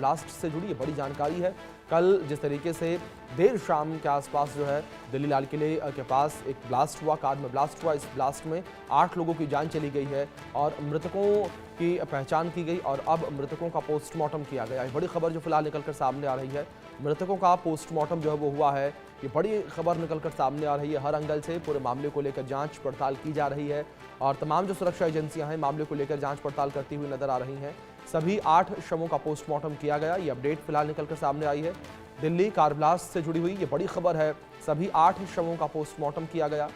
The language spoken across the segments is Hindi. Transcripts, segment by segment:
ब्लास्ट से जुड़ी ये बड़ी जानकारी है। कल जिस तरीके से देर शाम के आसपास जो है दिल्ली लाल किले के पास एक ब्लास्ट हुआ, कार में ब्लास्ट हुआ। इस ब्लास्ट में 8 लोगों की जान चली गई है और मृतकों की पहचान की गई और अब मृतकों का पोस्टमार्टम किया गया है। बड़ी खबर जो फिलहाल निकलकर सामने आ रही है, मृतकों का पोस्टमार्टम जो है वो हुआ है। ये बड़ी खबर निकलकर सामने आ रही है। हर एंगल से पूरे मामले को लेकर जांच पड़ताल की जा रही है और तमाम जो सुरक्षा एजेंसियां हैं मामले को लेकर जांच पड़ताल करती हुई नजर आ रही हैं। सभी 8 शवों का पोस्टमार्टम किया गया। ये अपडेट फिलहाल निकलकर सामने आई है। दिल्ली कार ब्लास्ट से जुड़ी हुई ये बड़ी खबर है। सभी 8 शवों का पोस्टमार्टम किया गया।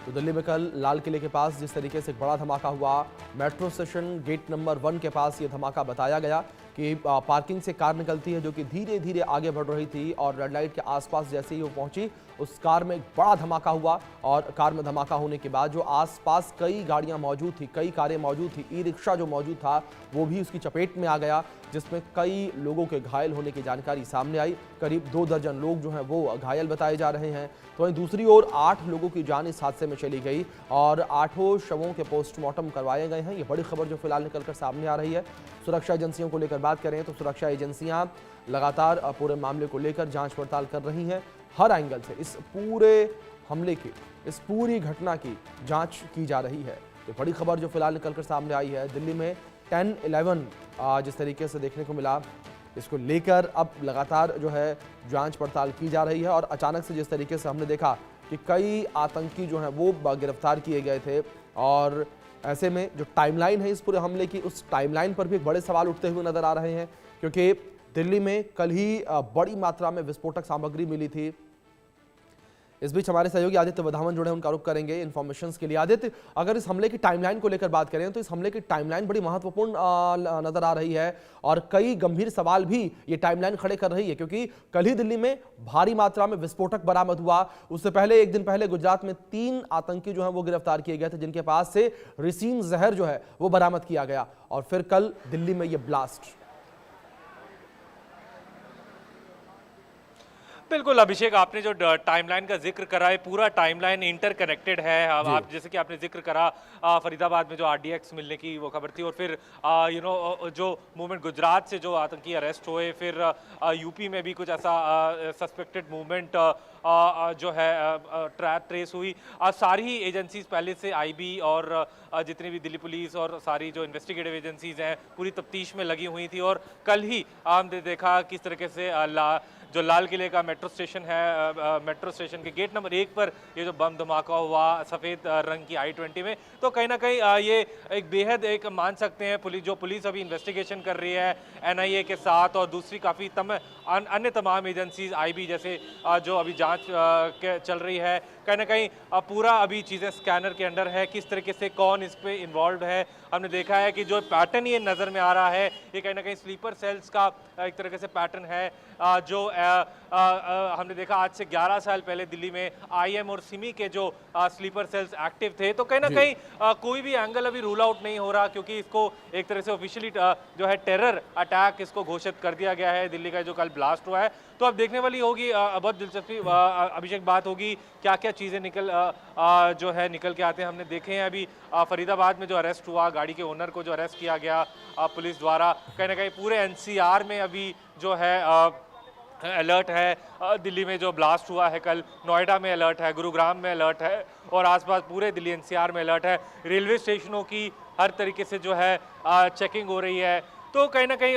तो दिल्ली में कल लाल किले के पास जिस तरीके से एक बड़ा धमाका हुआ, मेट्रो स्टेशन गेट नंबर 1 के पास ये धमाका बताया गया कि पार्किंग से कार निकलती है जो कि धीरे धीरे आगे बढ़ रही थी और रेड लाइट के आसपास जैसे ही वो पहुंची उस कार में एक बड़ा धमाका हुआ। और कार में धमाका होने के बाद जो आसपास कई गाड़ियां मौजूद थी, कई कारें मौजूद थी, ई रिक्शा जो मौजूद था वो भी उसकी चपेट में आ गया, जिसमें कई लोगों के घायल होने की जानकारी सामने आई। करीब 2 दर्जन लोग जो हैं वो घायल बताए जा रहे हैं। तो वहीं दूसरी ओर 8 लोगों की जान इस हादसे में चली गई और 8 शवों के पोस्टमार्टम करवाए गए हैं। ये बड़ी खबर जो फिलहाल निकलकर सामने आ रही है। सुरक्षा एजेंसियों को लेकर बात करें तो सुरक्षा एजेंसियां लगातार पूरे मामले को लेकर जांच पड़ताल कर रही हैं। हर एंगल से इस पूरे हमले की, इस पूरी घटना की जांच की जा रही है। ये बड़ी खबर जो फिलहाल निकलकर सामने आई है। दिल्ली में 10-11 जिस तरीके से देखने को मिला, इसको लेकर अब लगातार जो है जांच पड़ताल की जा रही है। और अचानक से जिस तरीके से हमने देखा कि कई आतंकी जो हैं वो गिरफ्तार किए गए थे और ऐसे में जो टाइमलाइन है इस पूरे हमले की, उस टाइमलाइन पर भी एक बड़े सवाल उठते हुए नजर आ रहे हैं, क्योंकि दिल्ली में कल ही बड़ी मात्रा में विस्फोटक सामग्री मिली थी। इस बीच हमारे सहयोगी आदित्य वधावन जुड़े, उनका रुख करेंगे इन्फॉर्मेशन के लिए। आदित्य, अगर इस हमले की टाइमलाइन को लेकर बात करें तो इस हमले की टाइमलाइन बड़ी महत्वपूर्ण नजर आ रही है और कई गंभीर सवाल भी ये टाइमलाइन खड़े कर रही है, क्योंकि कल ही दिल्ली में भारी मात्रा में विस्फोटक बरामद हुआ। उससे पहले एक दिन पहले गुजरात में 3 आतंकी जो है वो गिरफ्तार किए गए थे, जिनके पास से रिसीन जहर जो है वो बरामद किया गया और फिर कल दिल्ली में ये ब्लास्ट। बिल्कुल अभिषेक, आपने जो टाइमलाइन का जिक्र करा है, पूरा टाइमलाइन इंटरकनेक्टेड है। अब आप जैसे कि आपने जिक्र करा फरीदाबाद में जो RDX मिलने की वो खबर थी और फिर जो मूवमेंट गुजरात से जो आतंकी अरेस्ट हुए, फिर यूपी में भी कुछ ऐसा सस्पेक्टेड मूवमेंट जो है ट्रेस हुई। सारी ही एजेंसीज पहले से IB और जितनी भी दिल्ली पुलिस और सारी जो इन्वेस्टिगेटिव एजेंसीज हैं पूरी तफ्तीश में लगी हुई थी। और कल ही हमने देखा किस तरीके से जो लाल किले का मेट्रो स्टेशन है, मेट्रो स्टेशन के गेट नंबर 1 पर ये जो बम धमाका हुआ सफ़ेद रंग की I-20 में, तो कहीं ना कहीं ये एक बेहद एक मान सकते हैं जो पुलिस अभी इन्वेस्टिगेशन कर रही है NIA के साथ और दूसरी काफ़ी अन्य तमाम एजेंसीज IB जैसे जो अभी जांच चल रही है, कहीं ना कहीं पूरा अभी चीज़ें स्कैनर के अंडर है। किस तरीके से कौन इस पे इन्वॉल्व है, हमने देखा है कि जो पैटर्न ये नज़र में आ रहा है ये कहीं ना कहीं स्लीपर सेल्स का एक तरीके से पैटर्न है। जो हमने देखा आज से 11 साल पहले दिल्ली में IM और सिमी के जो स्लीपर सेल्स एक्टिव थे, तो कहीं ना कहीं कोई भी एंगल अभी रूल आउट नहीं हो रहा, क्योंकि इसको एक तरह से ऑफिशियली जो है टेरर अटैक इसको घोषित कर दिया गया है दिल्ली का जो कल ब्लास्ट हुआ है। तो अब देखने वाली होगी, बहुत दिलचस्पी अभिषेक बात होगी क्या क्या चीज़ें निकल के आते हैं। हमने देखे हैं अभी फरीदाबाद में जो अरेस्ट हुआ, गाड़ी के ओनर को जो अरेस्ट किया गया पुलिस द्वारा, कहीं ना कहीं पूरे NCR में अभी जो है अलर्ट है। दिल्ली में जो ब्लास्ट हुआ है कल, नोएडा में अलर्ट है, गुरुग्राम में अलर्ट है और आसपास पूरे दिल्ली NCR में अलर्ट है। रेलवे स्टेशनों की हर तरीके से जो है चेकिंग हो रही है। तो कहीं ना कहीं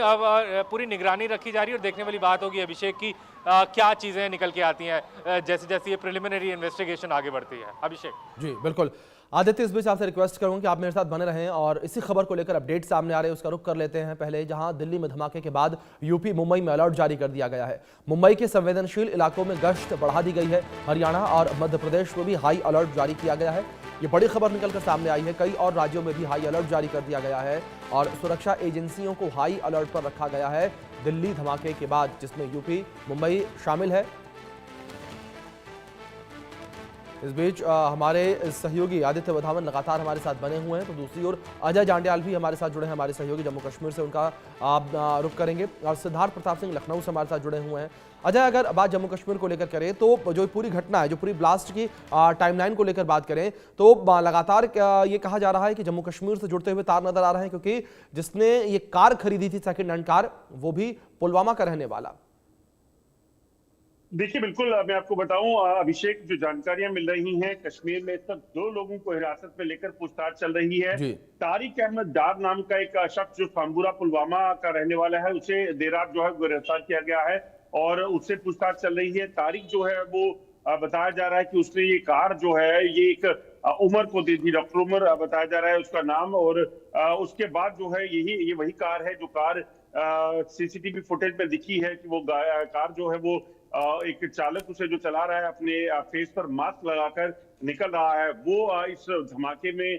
पूरी निगरानी रखी जा रही है और देखने वाली बात होगी अभिषेक की क्या चीज़ें निकल के आती हैं जैसे जैसे ये प्रिलिमिनरी इन्वेस्टिगेशन आगे बढ़ती है। अभिषेक जी बिल्कुल। आदित्य, इस बीच आपसे रिक्वेस्ट करूंगा कि आप मेरे साथ बने रहें और इसी खबर को लेकर अपडेट सामने आ रहे हैं उसका रुख कर लेते हैं। पहले जहां दिल्ली में धमाके के बाद यूपी मुंबई में अलर्ट जारी कर दिया गया है। मुंबई के संवेदनशील इलाकों में गश्त बढ़ा दी गई है। हरियाणा और मध्य प्रदेश में भी हाई अलर्ट जारी किया गया है। ये बड़ी खबर निकलकर सामने आई है। कई और राज्यों में भी हाई अलर्ट जारी कर दिया गया है और सुरक्षा एजेंसियों को हाई अलर्ट पर रखा गया है दिल्ली धमाके के बाद, जिसमें यूपी मुंबई शामिल है। इस बीच हमारे सहयोगी आदित्य वधावन लगातार हमारे साथ बने हुए हैं, तो दूसरी ओर अजय जांड्याल भी हमारे साथ जुड़े हैं, हमारे सहयोगी जम्मू कश्मीर से, उनका रुख करेंगे। और सिद्धार्थ प्रताप सिंह लखनऊ से हमारे साथ जुड़े हुए हैं। अजय, अगर बात जम्मू कश्मीर को लेकर करें तो जो पूरी घटना है, जो पूरी ब्लास्ट की टाइमलाइन को लेकर बात करें तो लगातार ये कहा जा रहा है कि जम्मू कश्मीर से जुड़ते हुए तार नजर आ रहे हैं, क्योंकि जिसने ये कार खरीदी थी सेकंड हैंड कार, वो भी पुलवामा का रहने वाला। देखिए, बिल्कुल मैं आपको बताऊं अभिषेक, जो जानकारियां मिल रही हैं, कश्मीर में इस वक्त 2 लोगों को हिरासत में लेकर पूछताछ चल रही है। तारिक अहमद डार नाम का एक शख्स जो सांबुरा पुलवामा का रहने वाला है, उसे देर रात जो है गिरफ्तार किया गया है और उससे पूछताछ चल रही है। तारिक जो है वो बताया जा रहा है कि उसने ये कार जो है ये एक उमर को दी थी, डॉक्टर उमर बताया जा रहा है उसका नाम। और उसके बाद जो है ये वही कार है जो कार सीसीटीवी फुटेज में दिखी है कि वो कार जो है वो एक चालक उसे जो चला रहा है अपने फेस पर मास्क लगाकर निकल रहा है, वो इस धमाके में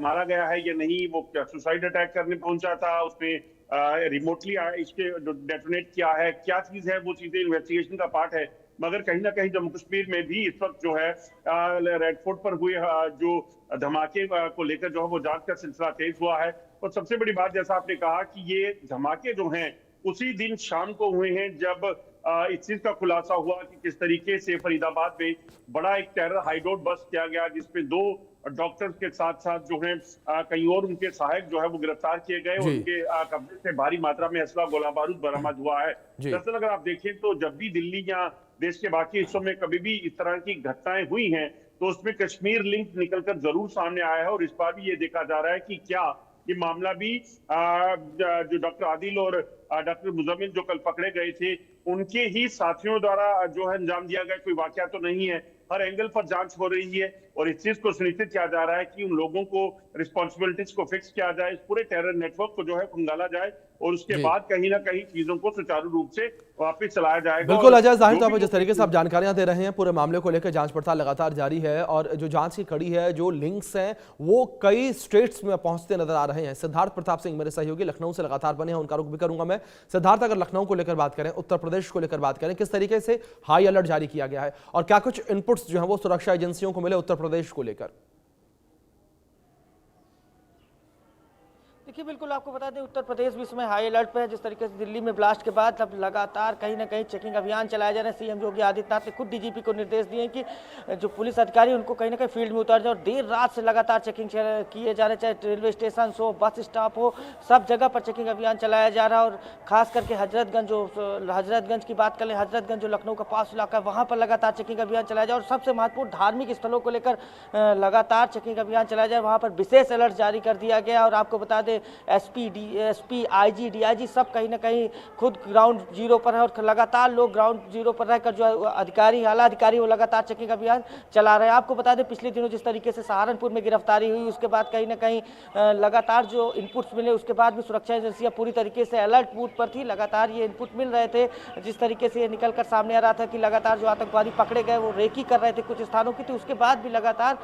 मारा गया है या नहीं, वो सुसाइड अटैक करने पहुंचा था, उसने रिमोटली इसके डेटोनेट किया है, क्या चीज है, वो चीजें इन्वेस्टिगेशन का पार्ट है। मगर कहीं ना कहीं जम्मू कश्मीर में भी इस वक्त जो है रेड फोर्ट पर हुए जो धमाके को लेकर जो है वो जांच का सिलसिला तेज हुआ है। और सबसे बड़ी बात, जैसा आपने कहा कि ये धमाके जो हैं उसी दिन शाम को हुए हैं जब इस चीज का खुलासा हुआ कि किस तरीके से फरीदाबाद में बड़ा एक टेरर हाइडआउट बस्ट किया गया, जिसमें 2 डॉक्टर्स के साथ साथ जो है कई और उनके सहायक जो है वो गिरफ्तार किए गए। उनके कब्जे से भारी मात्रा में असला गोला बारूद बरामद हुआ है। दरअसल अगर आप देखें तो जब भी दिल्ली या देश के बाकी हिस्सों में कभी भी इस तरह की घटनाएं हुई हैं तो उसमें कश्मीर लिंक निकलकर जरूर सामने आया है। और इस बार भी ये देखा जा रहा है कि क्या ये मामला भी जो डॉक्टर आदिल और डॉक्टर मुजम्मिल जो कल पकड़े गए थे उनके ही साथियों द्वारा जो है अंजाम दिया गया कोई वाकया तो नहीं है। हर एंगल पर जांच हो रही है और इस चीज को सुनिश्चित किया जा रहा है कि उन लोगों को रिस्पॉन्सिबिलिटीज को फिक्स किया जाए, इस पूरे टेरर नेटवर्क को जो है खंगाला जाए और उसके बाद कहीं ना कहीं चीजों को सुचारू रूप से वापस चलाया जाएगा। बिल्कुल अजय, जाहिर तौर पर जिस तरीके से आप जानकारियां दे रहे हैं, पूरे मामले को लेकर जांच पड़ताल लगातार जारी है और जो जांच की कड़ी है, जो लिंक्स हैं, वो कई स्टेट्स में पहुंचते नजर आ रहे हैं। सिद्धार्थ प्रताप सिंह मेरे सहयोगी लखनऊ से लगातार बने हैं, उनका रुख भी करूंगा मैं। सिद्धार्थ, अगर लखनऊ को लेकर बात करें, उत्तर प्रदेश को लेकर बात करें, किस तरीके से हाई अलर्ट जारी किया गया है और क्या कुछ इनपुट्स जो है वो सुरक्षा एजेंसियों को मिले उत्तर प्रदेश को लेकर? देखिए, बिल्कुल आपको बता दें उत्तर प्रदेश भी इसमें हाई अलर्ट पे है। जिस तरीके से दिल्ली में ब्लास्ट के बाद अब लगातार कहीं ना कहीं चेकिंग अभियान चलाया जा रहा है। सीएम योगी आदित्यनाथ ने खुद डीजीपी को निर्देश दिए कि जो पुलिस अधिकारी उनको कहीं ना कहीं फील्ड में उतार जाए और देर रात से लगातार चेकिंग किए जा रहे, चाहे रेलवे स्टेशन हो, बस स्टॉप हो, सब जगह पर चेकिंग अभियान चलाया जा रहा है। और खास करके हजरतगंज की बात करें, हजरतगंज जो लखनऊ का पास इलाका है वहाँ पर लगातार चेकिंग अभियान चलाया जाए और सबसे महत्वपूर्ण धार्मिक स्थलों को लेकर लगातार चेकिंग अभियान चलाया जाए, वहाँ पर विशेष अलर्ट जारी कर दिया गया। और आपको बता दें एसपी, आईजी, डीआईजी सब कहीं ना कहीं खुद ग्राउंड जीरो पर है और लगातार लोग ग्राउंड जीरो पर रहकर जो अधिकारी, आला अधिकारी वो लगातार चेकिंग अभियान चला रहे हैं। आपको बता दें पिछले दिनों जिस तरीके से सहारनपुर में गिरफ्तारी हुई, उसके बाद कहीं ना कहीं लगातार जो इनपुट्स मिले, उसके बाद भी सुरक्षा एजेंसियां पूरी तरीके से अलर्ट मोड पर थी। लगातार ये इनपुट मिल रहे थे, जिस तरीके से ये निकल कर सामने आ रहा था कि लगातार जो आतंकवादी पकड़े गए वो रेकी कर रहे थे कुछ स्थानों की, तो उसके बाद भी लगातार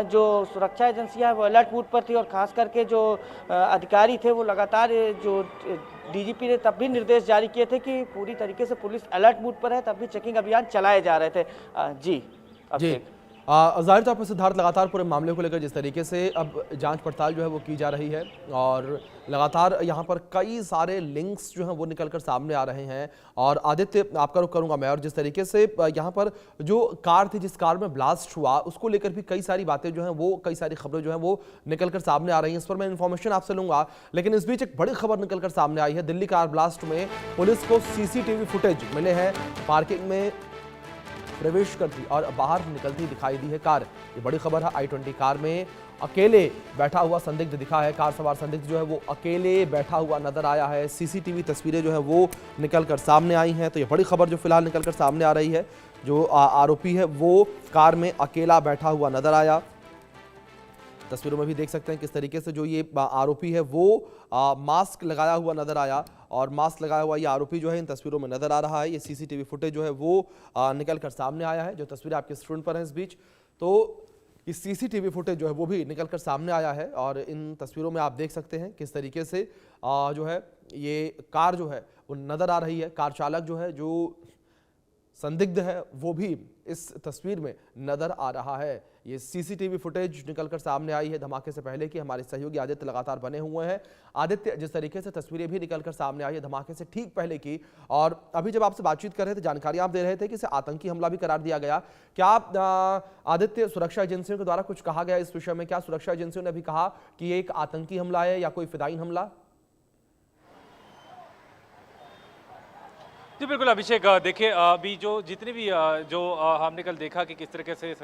जो सुरक्षा एजेंसियां वो अलर्ट मोड पर थी। और खास करके जो अधिकारी थे वो लगातार जो डीजीपी ने तब भी निर्देश जारी किए थे कि पूरी तरीके से पुलिस अलर्ट मोड पर है, तब भी चेकिंग अभियान चलाए जा रहे थे। जी जाहिर तौर पर सिद्धार्थ, लगातार पूरे मामले को लेकर जिस तरीके से अब जांच पड़ताल जो है वो की जा रही है और लगातार यहाँ पर कई सारे लिंक्स जो हैं वो निकलकर सामने आ रहे हैं। और आदित्य, आपका रुख करूंगा मैं, और जिस तरीके से यहाँ पर जो कार थी, जिस कार में ब्लास्ट हुआ, उसको लेकर भी कई सारी बातें जो हैं वो, कई सारी खबरें जो हैं वो निकलकर सामने आ रही हैं। इस पर मैं इन्फॉर्मेशन आपसे लूंगा, लेकिन इस बीच एक बड़ी खबर निकलकर सामने आई है। दिल्ली कार ब्लास्ट में पुलिस को सीसीटीवी फुटेज मिले हैं, पार्किंग में प्रवेश करती और बाहर निकलती दिखाई दी है कार। ये बड़ी खबर है। i20 कार में अकेले बैठा हुआ संदिग्ध दिखा है, कार सवार संदिग्ध जो है वो अकेले बैठा हुआ नजर आया है। सीसीटीवी तस्वीरें जो है वो निकलकर सामने आई हैं। तो ये बड़ी खबर जो फिलहाल निकलकर सामने आ रही है, जो आरोपी है वो कार में अकेला बैठा हुआ नजर आया। तस्वीरों में भी देख सकते हैं किस तरीके से जो ये आरोपी है वो मास्क लगाया हुआ नजर आया और मास्क लगाया हुआ ये आरोपी जो है इन तस्वीरों में नजर आ रहा है। ये सीसीटीवी फुटेज जो है वो निकलकर सामने आया है, जो तस्वीरें आपके स्क्रीन पर हैं इस बीच। तो ये सीसीटीवी फुटेज जो है वो भी निकलकर सामने आया है और इन तस्वीरों में आप देख सकते हैं किस तरीके से जो है ये कार जो है वो नजर आ रही है। कार चालक जो है, जो संदिग्ध है वो भी इस तस्वीर में नजर आ रहा है। ये सीसीटीवी फुटेज निकलकर सामने आई है धमाके से पहले की। हमारे सहयोगी आदित्य लगातार बने हुए हैं। आदित्य, जिस तरीके से तस्वीरें भी निकलकर सामने आई है धमाके से ठीक पहले की, और अभी जब आपसे बातचीत कर रहे थे जानकारी आप दे रहे थे कि इसे आतंकी हमला भी करार दिया गया। क्या आदित्य, सुरक्षा एजेंसियों के द्वारा कुछ कहा गया इस विषय में? क्या सुरक्षा एजेंसियों ने अभी कहा कि ये एक आतंकी हमला है या कोई फिदायीन हमला? जी बिल्कुल अभिषेक, देखिए अभी जो जितने भी जो हमने कल देखा कि किस तरीके से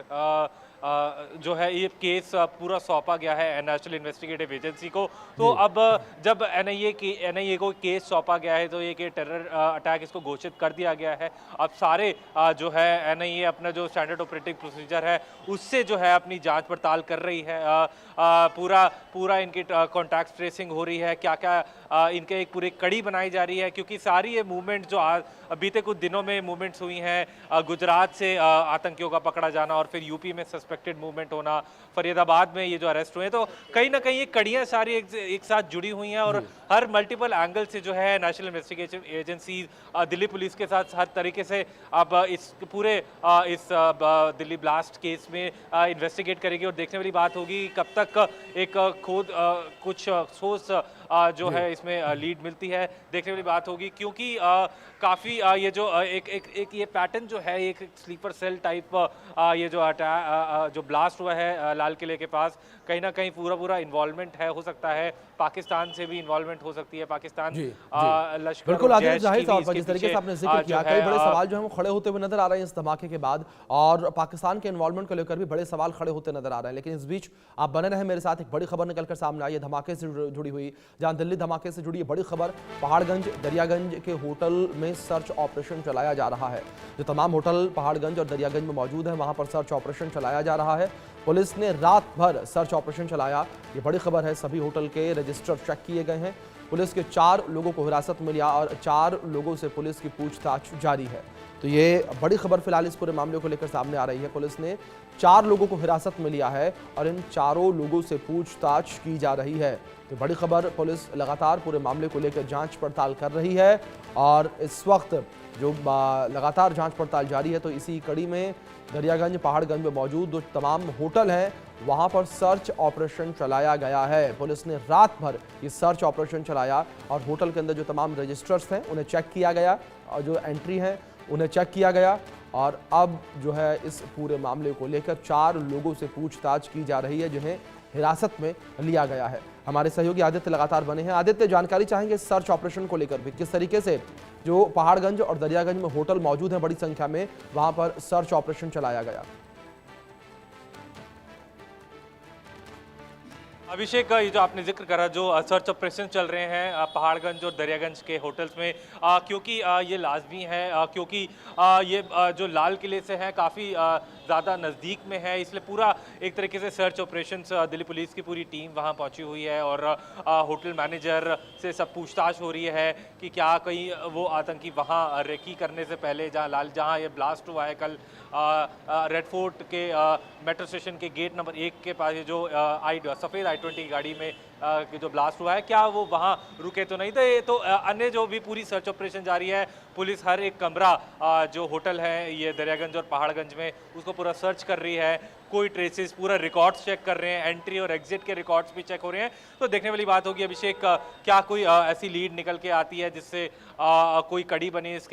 जो है ये केस पूरा सौंपा गया है नेशनल इन्वेस्टिगेटिव एजेंसी को। तो अब जब एनआईए को केस सौंपा गया है तो ये कि टेरर अटैक इसको घोषित कर दिया गया है। अब सारे जो है एनआईए अपना जो स्टैंडर्ड ऑपरेटिंग प्रोसीजर है उससे जो है अपनी जांच पड़ताल कर रही है। पूरा इनकी कॉन्टैक्ट ट्रेसिंग हो रही है, क्या क्या इनके एक पूरी कड़ी बनाई जा रही है, क्योंकि सारी ये मूवमेंट जो बीते कुछ दिनों में मूवमेंट्स हुई हैं, गुजरात से आतंकियों का पकड़ा जाना और फिर यूपी में सस्पेक्टेड मूवमेंट होना, फरीदाबाद में ये जो अरेस्ट हुए, तो कहीं ना कहीं ये कड़ियां सारी एक साथ जुड़ी हुई हैं और हर मल्टीपल एंगल से जो है national investigation agency Delhi police के साथ हर तरीके से अब इस पूरे इस दिल्ली ब्लास्ट केस में इन्वेस्टिगेट करेगी। और देखने वाली बात होगी कब तक एक खुद कुछ सोर्स जो है इसमें लीड मिलती है, देखने वाली बात होगी। क्योंकि काफ़ी ये जो एक ये पैटर्न जो है, एक स्लीपर सेल टाइप ये जो जो ब्लास्ट हुआ है लाल किले के पास, कहीं ना कहीं पूरा इन्वॉल्वमेंट है, हो सकता है पाकिस्तान से भी इन्वॉल्वमेंट हो सकती है, पाकिस्तान लश्कर। बिल्कुल आदित्य, जाहिर तौर पर जिस तरीके से आपने जिक्र किया, कई बड़े सवाल जो है वो खड़े होते हुए नजर आ रहे हैं इस धमाके के बाद, और पाकिस्तान के इन्वॉल्वमेंट को लेकर भी बड़े सवाल खड़े होते नजर आ रहे हैं। लेकिन इस बीच आप बने रहे मेरे साथ, एक बड़ी खबर निकलकर सामने आई है धमाके से जुड़ी हुई, जहां दिल्ली धमाके से जुड़ी बड़ी खबर। पहाड़गंज दरियागंज के होटल में सर्च ऑपरेशन चलाया जा रहा है। जो तमाम होटल पहाड़गंज और दरियागंज में मौजूद है वहां पर सर्च ऑपरेशन चलाया जा रहा है। पुलिस ने रात भर सर्च ऑपरेशन चलाया, ये बड़ी खबर है। सभी होटल के रजिस्टर चेक किए गए हैं। पुलिस के 4 लोगों को हिरासत में लिया और 4 लोगों से पुलिस की पूछताछ जारी है। तो ये बड़ी खबर फिलहाल इस पूरे मामले को लेकर सामने आ रही है। पुलिस ने 4 लोगों को हिरासत में लिया है और इन चारों लोगों से पूछताछ की जा रही है। तो बड़ी खबर, पुलिस लगातार पूरे मामले को लेकर जांच पड़ताल कर रही है और इस वक्त जो लगातार जांच पड़ताल जारी है, तो इसी कड़ी में दरियागंज पहाड़गंज में मौजूद जो तमाम होटल हैं वहां पर सर्च ऑपरेशन चलाया गया है। पुलिस ने रात भर ये सर्च ऑपरेशन चलाया और होटल के अंदर जो तमाम रजिस्टर्स हैं उन्हें चेक किया गया और जो एंट्री हैं उन्हें चेक किया गया। और अब जो है इस पूरे मामले को लेकर 4 लोगों से पूछताछ की जा रही है जिन्हें हिरासत में लिया गया है। हमारे सहयोगी आदित्य लगातार बने हैं। आदित्य, जानकारी चाहेंगे सर्च ऑपरेशन को लेकर भी, किस तरीके से जो पहाड़गंज और दरियागंज में होटल मौजूद हैं बड़ी संख्या में, वहां पर सर्च ऑपरेशन चलाया गया? अभिषेक, ये जो आपने जिक्र करा, जो सर्च ऑपरेशन चल रहे हैं पहाड़गंज और दरियागंज के होटल्स में, क्योंकि ये लाजमी है, क्योंकि ये जो लाल किले से है काफ़ी ज़्यादा नज़दीक में है, इसलिए पूरा एक तरीके से सर्च ऑपरेशंस दिल्ली पुलिस की पूरी टीम वहाँ पहुँची हुई है और होटल मैनेजर से सब पूछताछ हो रही है कि क्या कहीं वो आतंकी वहाँ रेकी करने से पहले जहाँ ये ब्लास्ट हुआ है कल रेड फोर्ट के मेट्रो स्टेशन के गेट नंबर 1 के पास, जो सफ़ेद I-20 गाड़ी में जो ब्लास्ट हुआ है, क्या वो वहाँ रुके तो नहीं थे। तो अन्य जो भी पूरी सर्च ऑपरेशन जारी है, पुलिस हर एक कमरा जो होटल है ये दरियागंज और पहाड़गंज में उसको पूरा सर्च कर रही है। कोई ट्रेसेस, पूरा रिकॉर्ड्स चेक कर रहे हैं, एंट्री और एग्जिट के रिकॉर्ड्स भी चेक हो रहे हैं। तो देखने वाली बात होगी अभिषेक, क्या कोई ऐसी लीड निकल के आती है जिससे कोई कड़ी बनी इस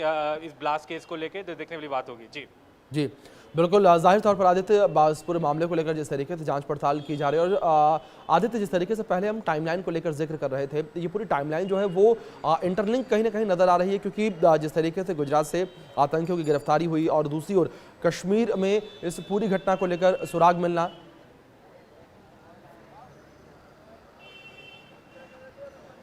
ब्लास्ट केस को लेके, तो देखने वाली बात होगी। जी बिल्कुल, जाहिर तौर पर आदित्य, इस पूरे मामले को लेकर जिस तरीके से जांच पड़ताल की जा रही है, और आदित्य जिस तरीके से पहले हम टाइमलाइन को लेकर जिक्र कर रहे थे, ये पूरी टाइमलाइन जो है वो इंटरलिंक कहीं ना कहीं नज़र आ रही है, क्योंकि जिस तरीके से गुजरात से आतंकियों की गिरफ्तारी हुई और दूसरी ओर कश्मीर में इस पूरी घटना को लेकर सुराग मिलना।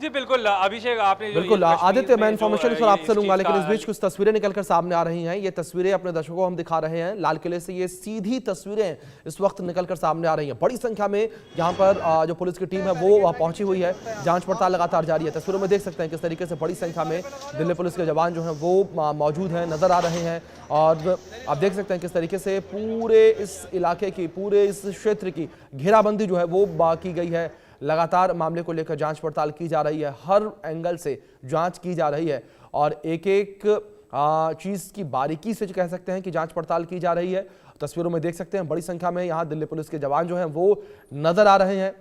जी बिल्कुल अभिषेक, आपने बिल्कुल आदित्य, मैं इन्फॉर्मेशन फिर आपसे लूंगा, लेकिन इस बीच कुछ तस्वीरें निकलकर सामने आ रही हैं। ये तस्वीरें अपने दर्शकों को हम दिखा रहे हैं लाल किले से, ये सीधी तस्वीरें इस वक्त निकलकर सामने आ रही हैं। बड़ी संख्या में यहाँ पर जो पुलिस की टीम है वो पहुंची हुई है, जांच पड़ताल लगातार जारी है। तस्वीरों में देख सकते हैं किस तरीके से बड़ी संख्या में दिल्ली पुलिस के जवान जो हैं वो मौजूद हैं, नजर आ रहे हैं। और आप देख सकते हैं किस तरीके से पूरे इस इलाके की, पूरे इस क्षेत्र की घेराबंदी जो है वो की गई है। लगातार मामले को लेकर जांच पड़ताल की जा रही है, हर एंगल से जांच की जा रही है और एक एक चीज़ की बारीकी से कह सकते हैं कि जांच पड़ताल की जा रही है। तस्वीरों में देख सकते हैं बड़ी संख्या में यहाँ दिल्ली पुलिस के जवान जो हैं वो नजर आ रहे हैं।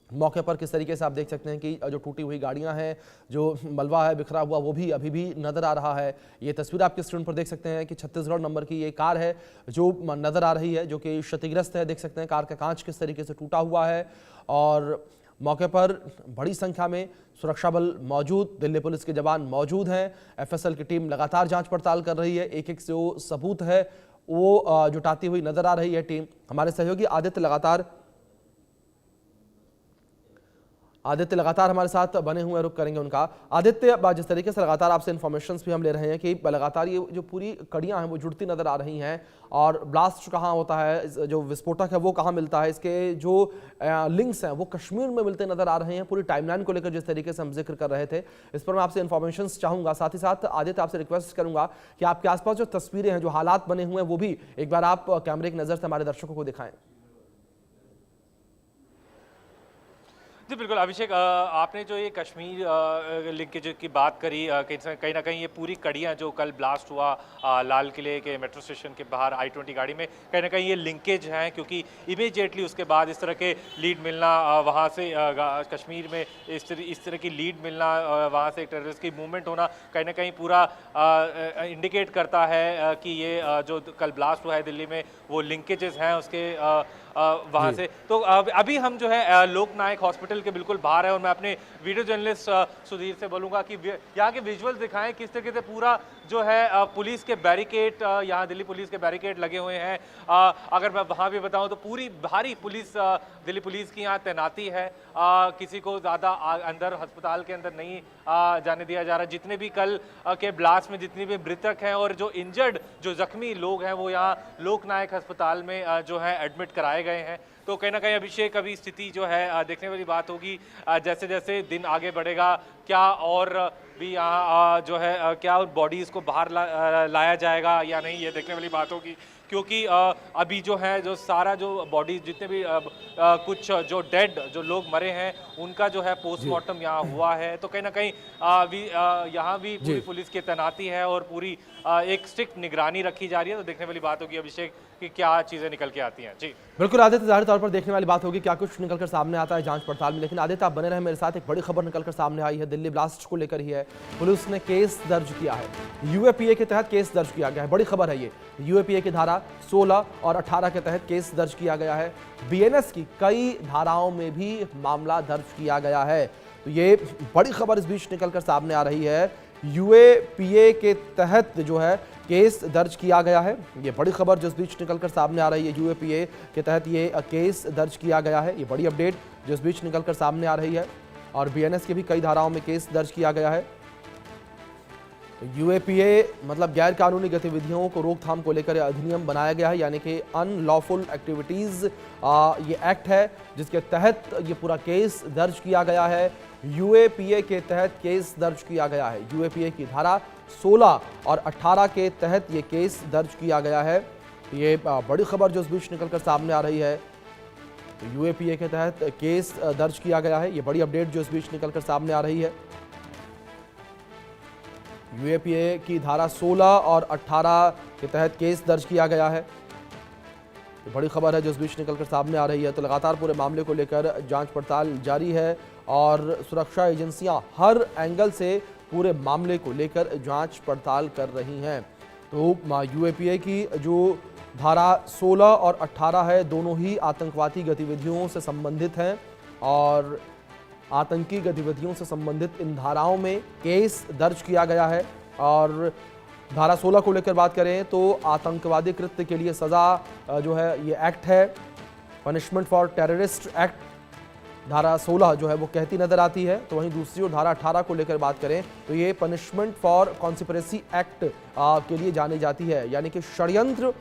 मौके पर किस तरीके से आप देख सकते हैं कि जो टूटी हुई गाड़ियां हैं, जो मलबा है बिखरा हुआ, वो भी अभी भी नज़र आ रहा है। ये तस्वीर आपके स्क्रीन पर देख सकते हैं कि छत्तीसगढ़ नंबर की ये कार है जो नज़र आ रही है, जो कि क्षतिग्रस्त है। देख सकते हैं कार का कांच किस तरीके से टूटा हुआ है और मौके पर बड़ी संख्या में सुरक्षा बल मौजूद, दिल्ली पुलिस के जवान मौजूद हैं। एफएसएल की टीम लगातार जाँच पड़ताल कर रही है। एक एक जो सबूत है वो जुटाती हुई नजर आ रही है टीम। हमारे सहयोगी आदित्य लगातार हमारे साथ बने हुए, रुक करेंगे उनका। आदित्य, जिस तरीके से लगातार आपसे इन्फॉर्मेशंस भी हम ले रहे हैं कि लगातार ये जो पूरी कड़ियां हैं वो जुड़ती नजर आ रही हैं और ब्लास्ट कहाँ होता है, जो विस्फोटक है वो कहाँ मिलता है, इसके जो लिंक्स हैं वो कश्मीर में मिलते नजर आ रहे हैं। पूरी टाइमलाइन को लेकर जिस तरीके से हम जिक्र कर रहे थे, इस पर मैं आपसे इन्फॉर्मेशंस चाहूंगा। साथ ही साथ आदित्य, आपसे रिक्वेस्ट करूंगा कि आपके आसपास जो तस्वीरें हैं, जो हालात बने हुए हैं, वो भी एक बार आप कैमरे की नजर से हमारे दर्शकों को दिखाएं। जी बिल्कुल अभिषेक, आपने जो ये कश्मीर लिंकेज की बात करी, कहीं ना कहीं ये पूरी कड़ियाँ जो कल ब्लास्ट हुआ लाल किले के मेट्रो स्टेशन के बाहर I-20 गाड़ी में, कहीं ना कहीं ये लिंकेज हैं, क्योंकि इमीडिएटली उसके बाद इस तरह के लीड मिलना, वहाँ से कश्मीर में इस तरह की लीड मिलना, वहाँ से एक टेररिस्ट की मूवमेंट होना, कहीं ना कहीं पूरा इंडिकेट करता है कि ये जो कल ब्लास्ट हुआ है दिल्ली में वो लिंकेजेस हैं उसके वहाँ से। तो अभी हम जो है लोकनायक हॉस्पिटल के बिल्कुल बाहर है और मैं अपने वीडियो जर्नलिस्ट सुधीर से बोलूँगा कि यहाँ के विजुअल्स दिखाएं किस तरीके से पूरा जो है पुलिस के बैरिकेड, यहाँ दिल्ली पुलिस के बैरिकेड लगे हुए हैं। अगर मैं वहाँ भी बताऊँ तो पूरी भारी पुलिस, दिल्ली पुलिस की यहाँ तैनाती है। किसी को ज़्यादा अंदर अस्पताल के अंदर नहीं जाने दिया जा रहा। जितने भी कल के ब्लास्ट में जितने भी मृतक हैं और जो इंजर्ड, जो जख्मी लोग हैं, वो यहाँ लोकनायक अस्पताल में जो है एडमिट कराए गए हैं। तो कहीं ना कहीं अभिषेक, अभी स्थिति जो है देखने वाली बात होगी जैसे जैसे दिन आगे बढ़ेगा, क्या और भी यहाँ जो है क्या बॉडीज़ को बाहर लाया जाएगा या नहीं, ये देखने वाली बात होगी। क्योंकि अभी जो है जो सारा जो बॉडी, जितने भी कुछ जो डेड जो लोग मरे हैं उनका जो है पोस्टमार्टम यहाँ हुआ है। तो कहीं ना कहीं यहाँ भी पूरी पुलिस की तैनाती है और पूरी एक स्ट्रिक्ट निगरानी रखी जा रही है। तो देखने वाली बात होगी अभिषेक कि क्या चीज़ें निकल के आती हैं। जी बिल्कुल आदित्य, जाहिर तौर पर देखने वाली बात होगी क्या कुछ निकलकर सामने आता है जांच पड़ताल में। लेकिन आदित्य, आप बने रहे मेरे साथ, एक बड़ी खबर निकलकर सामने आई है, दिल्ली ब्लास्ट को लेकर ही है। पुलिस ने केस दर्ज किया है, यूएपीए के तहत केस दर्ज किया गया है। बड़ी खबर है ये, यूएपीए की धारा 16 और 18 के तहत केस दर्ज किया गया है। बीएनएस की कई धाराओं में भी मामला दर्ज किया गया है। तो ये बड़ी खबर इस बीच निकलकर सामने आ रही है, यूएपीए के तहत जो है केस दर्ज किया गया है। ये बड़ी खबर जो इस बीच निकलकर सामने आ रही है, यूएपीए के तहत ये केस दर्ज किया गया है। ये बड़ी अपडेट जो इस बीच निकलकर सामने आ रही है और बीएनएस के भी कई धाराओं में केस दर्ज किया गया है। यूएपीए मतलब गैर कानूनी गतिविधियों को रोकथाम को लेकर अधिनियम बनाया गया है, यानी कि अनलॉफुल एक्टिविटीज़ ये एक्ट है जिसके तहत ये पूरा केस दर्ज किया गया है। यूएपीए के तहत केस दर्ज किया गया है। यूएपीए की धारा 16 और 18 के तहत ये केस दर्ज किया गया है। ये बड़ी खबर जो इस बीच निकलकर सामने आ रही है, यूएपीए के तहत केस दर्ज किया गया है। ये बड़ी अपडेट जो इस बीच निकलकर सामने आ रही है। यूएपीए की धारा 16 और 18 के तहत केस दर्ज किया गया है। ये बड़ी खबर है जो इस बीच निकलकर सामने आ रही है। तो लगातार पूरे मामले को लेकर जांच पड़ताल जारी है और सुरक्षा एजेंसियां हर एंगल से पूरे मामले को लेकर जांच पड़ताल कर रही हैं। तो यूएपीए की जो धारा 16 और 18 है, दोनों ही आतंकवादी गतिविधियों से संबंधित हैं और आतंकी गतिविधियों से संबंधित इन धाराओं में केस दर्ज किया गया है। और धारा 16 को लेकर बात करें तो आतंकवादी कृत्य के लिए सज़ा जो है ये एक्ट है, पनिशमेंट फॉर टेररिस्ट एक्ट धारा 16 जो है वो कहती नजर आती है। तो वहीं दूसरी ओर धारा 18 को लेकर बात करें तो ये पनिशमेंट फॉर कॉन्स्पिरेसी एक्ट के लिए जानी जाती है, यानी कि षड्यंत्र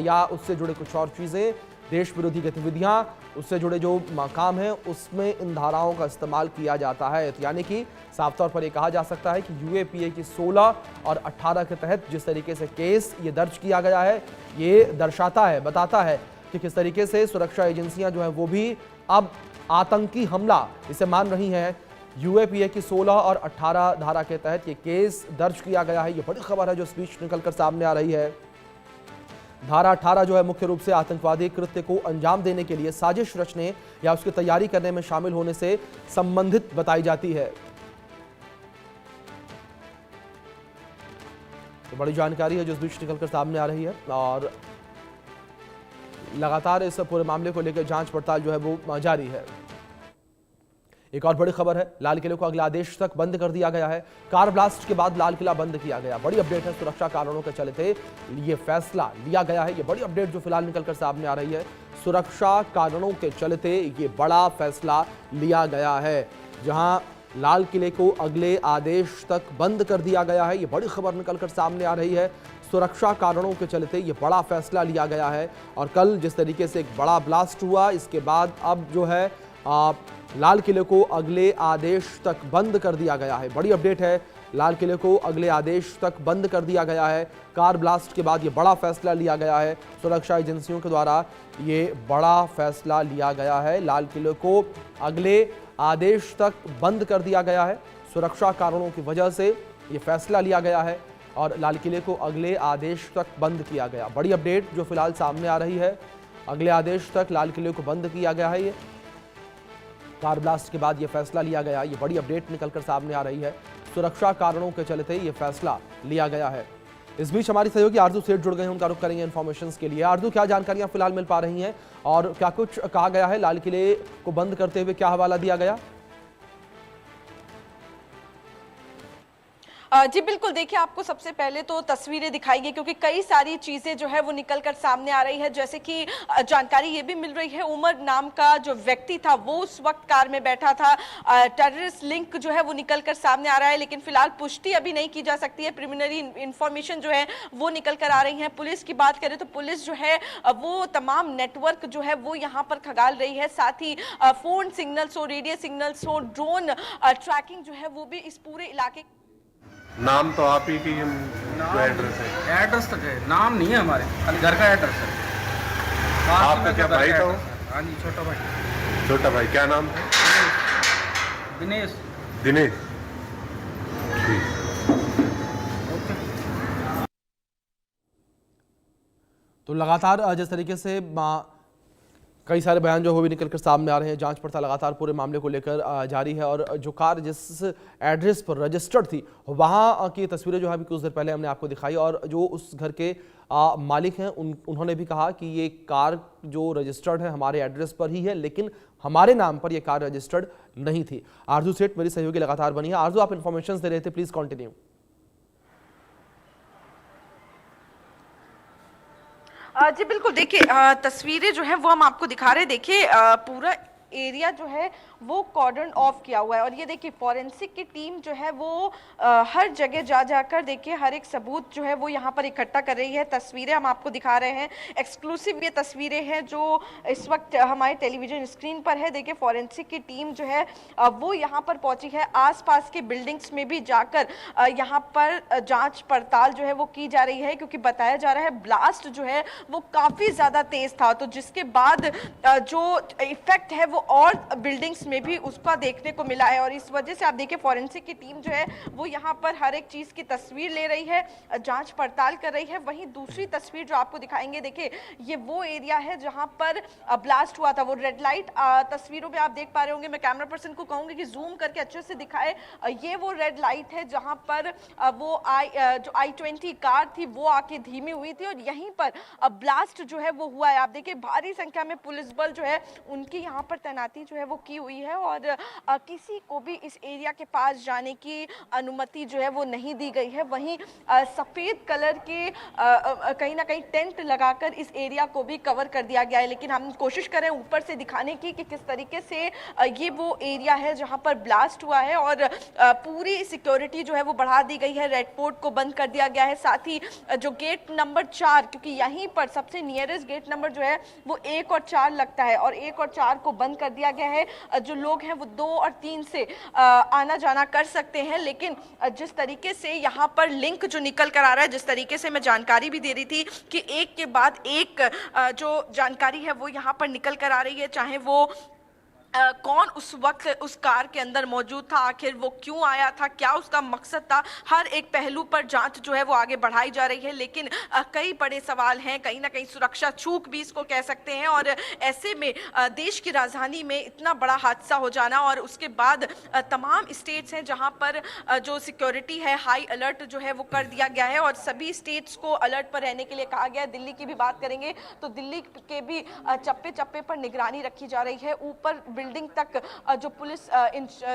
या उससे जुड़े कुछ और चीज़ें, देश विरोधी गतिविधियां, उससे जुड़े जो काम हैं उसमें इन धाराओं का इस्तेमाल किया जाता है। तो यानी कि साफ तौर पर ये कहा जा सकता है कि यूएपीए की 16 और 18 के तहत जिस तरीके से केस ये दर्ज किया गया है, ये दर्शाता है, बताता है कि किस तरीके से सुरक्षा एजेंसियां जो है वो भी अब आतंकी हमला इसे मान रही हैं। यूएपीए की 16 और 18 धारा के तहत ये केस दर्ज किया गया है। ये बड़ी खबर है जो इस बीच निकलकर सामने आ रही है। धारा 18 जो है मुख्य रूप से आतंकवादी कृत्य को अंजाम देने के लिए साजिश रचने या उसकी तैयारी करने में शामिल होने से संबंधित बताई जाती है। तो बड़ी जानकारी है जो इस बीच निकलकर सामने आ रही है और लगातार इस पूरे मामले को लेकर जांच पड़ताल जो है वो जारी है। एक और बड़ी खबर है, लाल किले को अगले आदेश तक बंद कर दिया गया है। कार ब्लास्ट के बाद लाल किला बंद किया गया। बड़ी अपडेट है, सुरक्षा कारणों के चलते ये फैसला लिया गया है। ये बड़ी अपडेट जो फिलहाल निकलकर सामने आ रही है, सुरक्षा कारणों के चलते ये बड़ा फैसला लिया गया है, जहां लाल किले को अगले आदेश तक बंद कर दिया गया है। ये बड़ी खबर निकलकर सामने आ रही है, सुरक्षा कारणों के चलते ये बड़ा फैसला लिया गया है। और कल जिस तरीके से एक बड़ा ब्लास्ट हुआ, इसके बाद अब जो है लाल किले को अगले आदेश तक बंद कर दिया गया है। बड़ी अपडेट है, लाल किले को अगले आदेश तक बंद कर दिया गया है। कार ब्लास्ट के बाद ये बड़ा फैसला लिया गया है, सुरक्षा एजेंसियों के द्वारा ये बड़ा फैसला लिया गया है। लाल किले को अगले आदेश तक बंद कर दिया गया है, सुरक्षा कारणों की वजह से ये फैसला लिया गया है और लाल किले को अगले आदेश तक बंद किया गया। बड़ी अपडेट जो फिलहाल सामने आ रही है, अगले आदेश तक लाल किले को बंद किया गया है। ये कार ब्लास्ट के बाद ये फैसला लिया गया, ये बड़ी अपडेट निकलकर सामने आ रही है, सुरक्षा कारणों के चलते ये फैसला लिया गया है। इस बीच हमारी सहयोगी आरजू सेठ जुड़ गए हैं, उनका रुख करेंगे इन्फॉर्मेशन के लिए। आरजू, क्या जानकारियां फिलहाल मिल पा रही हैं और क्या कुछ कहा गया है, लाल किले को बंद करते हुए क्या हवाला दिया गया? जी बिल्कुल, देखिए आपको सबसे पहले तो तस्वीरें दिखाई गई क्योंकि कई सारी चीजें जो है वो निकल कर सामने आ रही है। जैसे कि जानकारी ये भी मिल रही है, उमर नाम का जो व्यक्ति था वो उस वक्त कार में बैठा था। टेररिस्ट लिंक जो है वो निकल कर सामने आ रहा है, लेकिन फिलहाल पुष्टि अभी नहीं की जा सकती है। प्रिलिमिनरी इंफॉर्मेशन जो है वो निकल कर आ रही है। पुलिस की बात करें तो पुलिस जो है वो तमाम नेटवर्क जो है वो यहाँ पर खंगाल रही है। साथ ही फोन सिग्नल्स हो, रेडियो सिग्नल्स हो, ड्रोन ट्रैकिंग जो है वो भी इस पूरे इलाके। नाम तो आप ही की, जो एड्रेस है? एड्रेस तक है, नाम नहीं है हमारे, खाली घर का एड्रेस है। आपका क्या भाई था? हाँ जी, छोटा भाई। छोटा भाई, क्या नाम था? दिनेश। दिनेश, ठीक। तो लगातार जिस तरीके से कई सारे बयान जो वो भी निकलकर सामने आ रहे हैं, जांच पड़ताल लगातार पूरे मामले को लेकर जारी है। और जो कार जिस एड्रेस पर रजिस्टर्ड थी वहां की तस्वीरें जो है अभी कुछ देर पहले हमने आपको दिखाई, और जो उस घर के मालिक हैं उन्होंने भी कहा कि ये कार जो रजिस्टर्ड है हमारे एड्रेस पर ही है, लेकिन हमारे नाम पर ये कार रजिस्टर्ड नहीं थी। आरजू सेठ मेरी सहयोगी लगातार बनी है। आरजू, आप इन्फॉर्मेशन दे रहे थे, प्लीज कंटिन्यू। जी बिल्कुल, देखिए तस्वीरें जो है वो हम आपको दिखा रहे हैं। देखिए पूरा एरिया जो है वो कॉर्डन ऑफ किया हुआ है और ये देखिए फॉरेंसिक की टीम जो है वो हर जगह जा जाकर देखिए हर एक सबूत जो है वो यहाँ पर इकट्ठा कर रही है। तस्वीरें हम आपको दिखा रहे हैं, एक्सक्लूसिव ये तस्वीरें हैं जो इस वक्त हमारे टेलीविजन स्क्रीन पर है। देखिए फॉरेंसिक की टीम जो है वो यहाँ पर पहुंची है, आसपास के बिल्डिंग्स में भी जाकर यहाँ पर जांच पड़ताल जो है वो की जा रही है, क्योंकि बताया जा रहा है ब्लास्ट जो है वो काफ़ी ज़्यादा तेज था, तो जिसके बाद जो इफेक्ट है और बिल्डिंग्स में भी उसका देखने को मिला है। और इस वजह से आप देखिए फॉरेंसिक की टीम जो है वो यहाँ पर हर एक चीज की तस्वीर ले रही है, जांच पड़ताल कर रही है। वहीं दूसरी तस्वीर जो आपको दिखाएंगे, देखिए ये वो एरिया है जहां पर ब्लास्ट हुआ था, वो रेड लाइट तस्वीरों में आप देख पा रहे होंगे। मैं कैमरा पर्सन को कहूंगी कि जूम करके अच्छे से दिखाए। ये वो रेड लाइट है जहां पर वो जो I-20 कार थी वो आके धीमी हुई थी और यहीं पर ब्लास्ट जो है वो हुआ है। आप देखिए भारी संख्या में पुलिस बल जो है उनकी यहाँ पर तैनाती जो है वो की हुई है और किसी को भी इस एरिया के पास जाने की अनुमति जो है वो नहीं दी गई है। वहीं सफ़ेद कलर के कहीं ना कहीं टेंट लगाकर इस एरिया को भी कवर कर दिया गया है, लेकिन हम कोशिश करें ऊपर से दिखाने की कि किस तरीके से ये वो एरिया है जहां पर ब्लास्ट हुआ है और पूरी सिक्योरिटी जो है वो बढ़ा दी गई है। रेड पोर्ट को बंद कर दिया गया है, साथ ही जो गेट नंबर 4, क्योंकि यहीं पर सबसे नियरेस्ट गेट नंबर जो है वो 1 और 4 लगता है और 1 और 4 को बंद कर दिया गया है। जो लोग हैं वो 2 और 3 से आना जाना कर सकते हैं, लेकिन जिस तरीके से यहाँ पर लिंक जो निकल कर आ रहा है, जिस तरीके से मैं जानकारी भी दे रही थी कि एक के बाद एक जो जानकारी है वो यहाँ पर निकल कर आ रही है, चाहे वो कौन उस वक्त उस कार के अंदर मौजूद था, आखिर वो क्यों आया था, क्या उसका मकसद था, हर एक पहलू पर जांच जो है वो आगे बढ़ाई जा रही है। लेकिन कई बड़े सवाल हैं, कहीं ना कहीं सुरक्षा चूक भी इसको कह सकते हैं। और ऐसे में देश की राजधानी में इतना बड़ा हादसा हो जाना और उसके बाद तमाम स्टेट्स हैं जहां पर जो सिक्योरिटी है हाई अलर्ट जो है वो कर दिया गया है और सभी स्टेट्स को अलर्ट पर रहने के लिए कहा गया है। दिल्ली की भी बात करेंगे तो दिल्ली के भी चप्पे चप्पे पर निगरानी रखी जा रही है। ऊपर बिल्डिंग तक जो पुलिस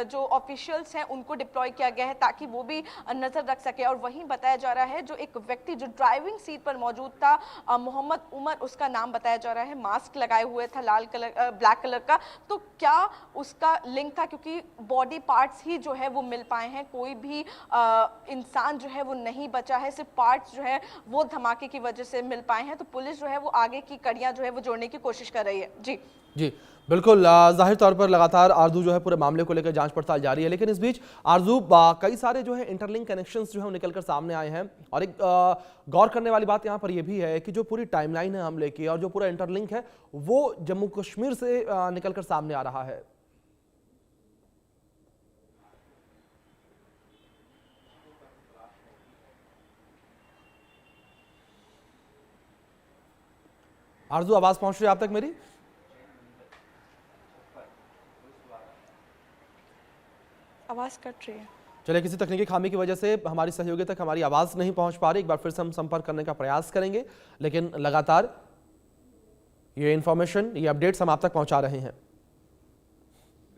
जो ऑफिशियल्स हैं उनको डिप्लॉय किया गया है ताकि वो भी नजर रख सके। और वहीं बताया जा रहा है जो एक व्यक्ति जो ड्राइविंग सीट पर मौजूद था मोहम्मद उमर, उसका नाम बताया जा रहा है, मास्क लगाए हुए था लाल कलर ब्लैक कलर का। तो क्या उसका लिंक था, क्योंकि बॉडी पार्ट्स ही जो है वो मिल पाए हैं, कोई भी इंसान जो है वो नहीं बचा है, सिर्फ पार्ट्स जो है वो धमाके की वजह से मिल पाए हैं। तो पुलिस जो है वो आगे की कड़ियां जो है वो जोड़ने की कोशिश कर रही है। जी बिल्कुल, जाहिर तौर पर लगातार आरजू जो है पूरे मामले को लेकर जांच पड़ताल जारी है। लेकिन इस बीच आरजू कई सारे जो है इंटरलिंक कनेक्शंस जो है वो निकलकर सामने आए हैं और एक गौर करने वाली बात यहाँ पर यह भी है कि जो पूरी टाइमलाइन है हमले की और जो पूरा इंटरलिंक है वो जम्मू कश्मीर से निकलकर सामने आ रहा है। आरजू, आवाज पहुंच रही है आप तक मेरी? आवाज कट रही है। चलिए, किसी तकनीकी खामी की वजह से हमारी सहयोगी तक हमारी आवाज नहीं पहुंच पा रही। एक बार फिर से हम संपर्क करने का प्रयास करेंगे, लेकिन लगातार ये इंफॉर्मेशन, ये अपडेट्स हम आप तक पहुंचा रहे हैं।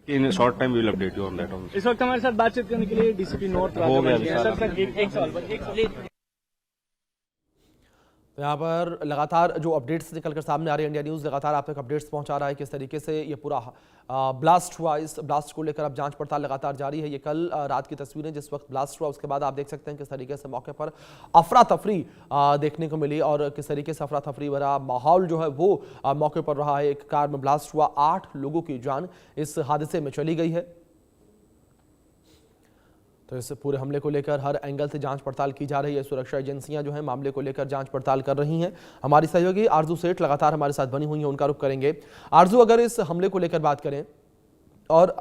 In a short time we will update you on that also. इस वक्त हमारे साथ बातचीत करने के लिए डीसीपी नॉर्थ हो गया सर एक सवाल यहाँ पर लगातार जो अपडेट्स निकलकर सामने आ रही है, इंडिया न्यूज़ लगातार आप तक अपडेट्स पहुंचा रहा है किस तरीके से ये पूरा ब्लास्ट हुआ। इस ब्लास्ट को लेकर अब जांच पड़ताल लगातार जारी है। ये कल रात की तस्वीरें जिस वक्त ब्लास्ट हुआ उसके बाद आप देख सकते हैं किस तरीके से मौके पर अफरा तफरी देखने को मिली और किस तरीके से अफरा तफरी भरा माहौल जो है वो मौके पर रहा है। एक कार में ब्लास्ट हुआ, 8 लोगों की जान इस हादसे में चली गई है। तो इस पूरे हमले को लेकर हर एंगल से जांच पड़ताल की जा रही है। सुरक्षा एजेंसियां जो हैं मामले को लेकर जांच पड़ताल कर रही हैं। हमारी सहयोगी आरजू सेठ लगातार हमारे साथ बनी हुई हैं, उनका रुख करेंगे। आरजू, अगर इस हमले को लेकर बात करें और